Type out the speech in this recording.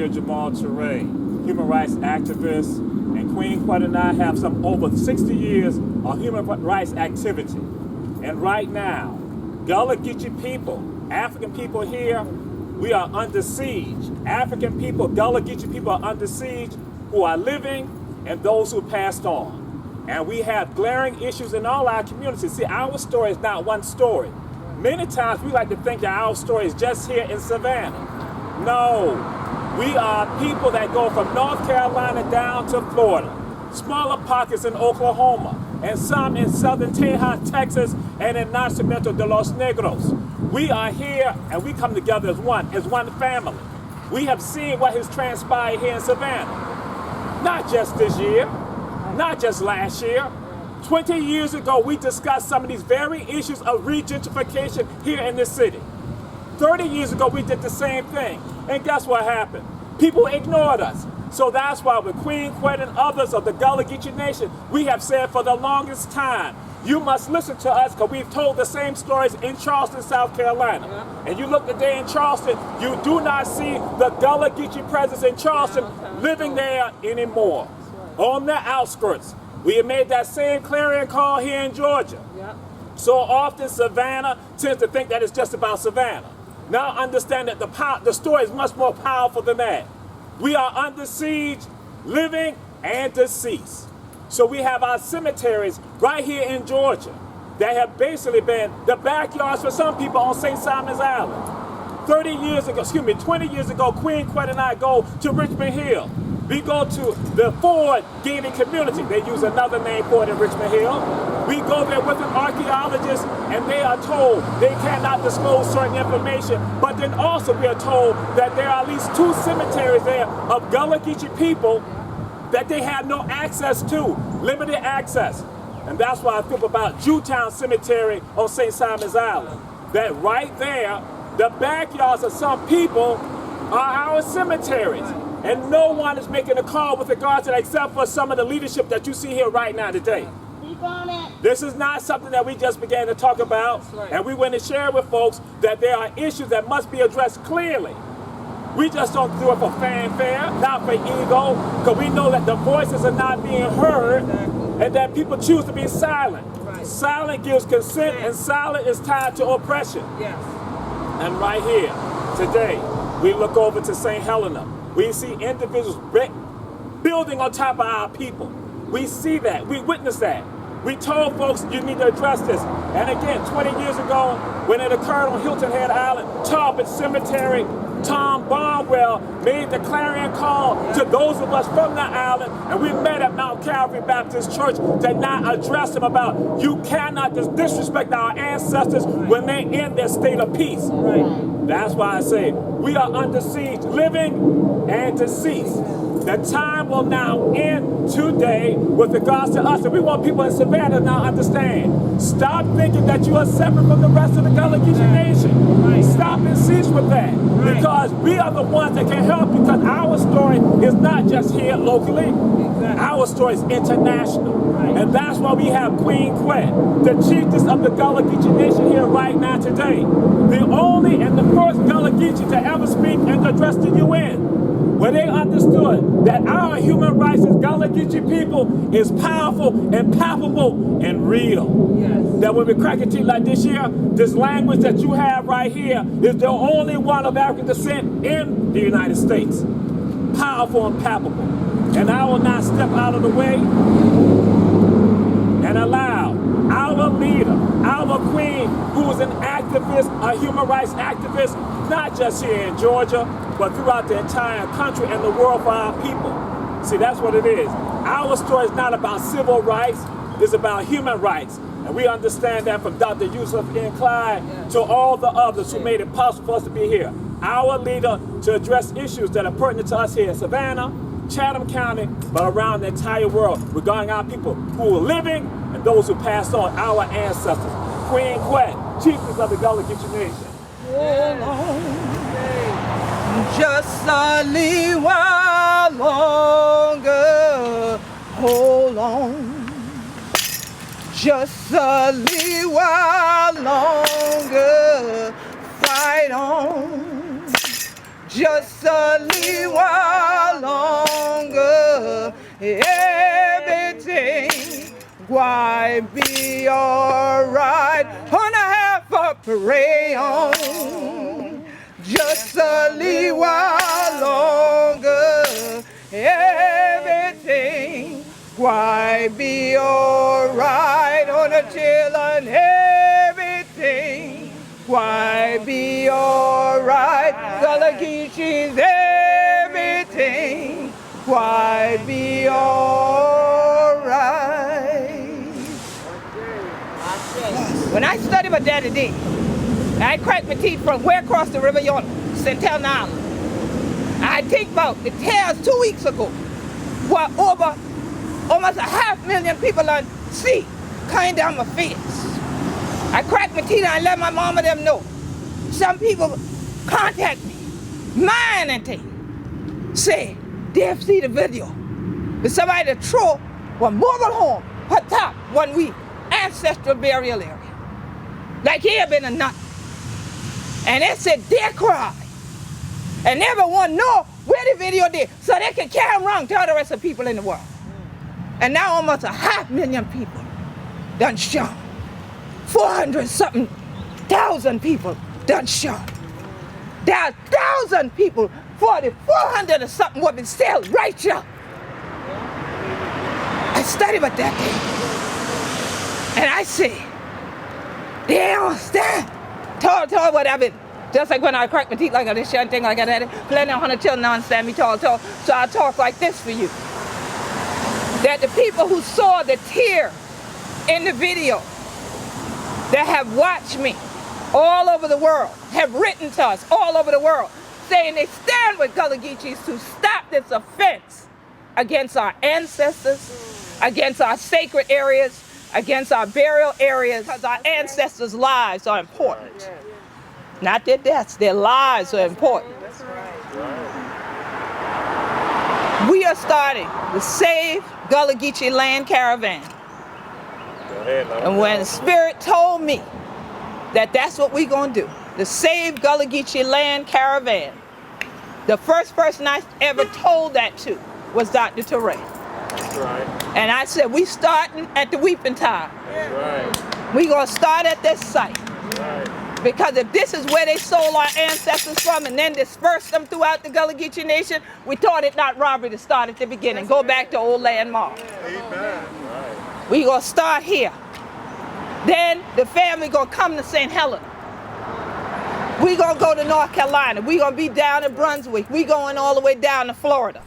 here, Jamal Touré, human rights activist, and Queen Quet and I have some over 60 years of human rights activity. And right now, Gullah Geechee people, African people here, we are under siege. African people, Gullah Geechee people are under siege, who are living and those who passed on. And we have glaring issues in all our communities. See, our story is not one story. Many times we like to think that our story is just here in Savannah. No, we are people that go from North Carolina down to Florida, smaller pockets in Oklahoma, and some in southern Tejas, Texas, and in Nacimiento de los Negros. We are here and we come together as one family. We have seen what has transpired here in Savannah. Not just this year, not just last year. 20 years ago, we discussed some of these very issues of re-gentrification here in this city. 30 years ago, we did the same thing. And guess what happened? People ignored us. So that's why with Queen Quet and others of the Gullah Geechee Nation, we have said for the longest time, you must listen to us because we've told the same stories in Charleston, South Carolina. Yeah. And you look today in Charleston, you do not see the Gullah Geechee presence in Charleston living there anymore. On the outskirts. We have made that same clarion call here in Georgia. Yep. So often Savannah tends to think that it's just about Savannah. Now understand that the story is much more powerful than that. We are under siege, living and deceased. So we have our cemeteries right here in Georgia that have basically been the backyards for some people on St. Simon's Island. 20 years ago, Queen Quet and I go to Richmond Hill. We go to the Ford gated community. They use another name for it in Richmond Hill. We go there with an archaeologist and they are told they cannot disclose certain information. But then also we are told that there are at least 2 cemeteries there of Gullah Geechee people that they have no access to, limited access. And that's why I feel about Jewtown Cemetery on St. Simon's Island. That right there, the backyards of some people are our cemeteries. And no one is making a call with regard to that except for some of the leadership that you see here right now today. This is not something that we just began to talk about. Right. And we went to share with folks that there are issues that must be addressed clearly. We just don't do it for fanfare, not for ego, because we know that the voices are not being heard and that people choose to be silent. Right. Silent gives consent and silent is tied to oppression. Yes. And right here, today, we look over to St. Helena. We see individuals building on top of our people. We see that. We witness that. We told folks you need to address this. And again, 20 years ago, when it occurred on Hilton Head Island, Talbot Cemetery, Tom Barnwell made the clarion call to those of us from the island, and we met at Mount Calvary Baptist Church to not address them about you cannot disrespect our ancestors when they're in their state of peace. Right. That's why I say we are under siege, living and deceased. The time will now end today with regards to us, and we want people in Savannah to now understand. Stop thinking that you are separate from the rest of the Gullah Geechee Nation. Right. Stop and cease with that, right. Because we are the ones that can help, because our story is not just here locally. Exactly. Our story is international, right. And that's why we have Queen Quet, the chiefess of the Gullah Geechee Nation here right now today. The only and the first Gullah Geechee to ever speak and address the UN. Where they understood that our human rights as Gullah Geechee people is powerful and palpable and real. Yes. That when we crack a teeth like this year, this language that you have right here is the only one of African descent in the United States. Powerful and palpable. And I will not step out of the way and allow our leader, our queen, who is an activist, a human rights activist, not just here in Georgia, but throughout the entire country and the world for our people. See, that's what it is. Our story is not about civil rights, it's about human rights. And we understand that from Dr. Yusuf N. Clyde to all the others who made it possible for us to be here. Our leader to address issues that are pertinent to us here in Savannah, Chatham County, but around the entire world regarding our people who are living and those who passed on, our ancestors. Queen Quet, chiefess of the Gullah Geechee Nation. Just a little while longer, hold on. Just a little while longer, fight on. just a little while longer, everything why be alright. Gonna have a pray on, just a little while longer, everything why be alright. On the children, everything why be alright. Gullah Geechee's everything why be alright. When I study what Daddy did, I cracked my teeth from where across the river yonder, Centennial Island. I think about the tales 2 weeks ago, where over almost 500,000 people on sea coming down my face. I cracked my teeth and I let my mama them know. Some people contact me, mine and things, say they've seen the video. But somebody that throw one mobile home, her top, one week, ancestral burial area. Like he had been a nut. And they said they cry. And everyone know where the video did, so they can carry them around to all the rest of the people in the world. And now almost 500,000 people done shot. 400-something thousand people done shot. There are 1,000 people, 400 or something women still right here. I study about that thing. And I say, they don't stand. Tall, what I've been. Just like when I crack my teeth like this shit and thing like that. Plenty of 100 children understand me tall. So I talk like this for you. That the people who saw the tear in the video, that have watched me all over the world, have written to us all over the world, saying they stand with Gullah Geechees to stop this offense against our ancestors, against our sacred areas, against our burial areas, because our ancestors' lives are important. Not their deaths, their lives are important. We are starting the Save Gullah Geechee Land Caravan. And when the Spirit told me that that's what we're going to do, the Save Gullah Geechee Land Caravan, the first person I ever told that to was Dr. Teray. That's right. And I said, we starting at the Weeping Time. That's right. We're going to start at this site. That's right. Because if this is where they stole our ancestors from and then dispersed them throughout the Gullah Geechee Nation, we thought it not robbery to start at the beginning. Go back to old landmark. Amen. We're going to start here. Then the family going to come to St. Helena. We're going to go to North Carolina. We're going to be down in Brunswick. We're going all the way down to Florida.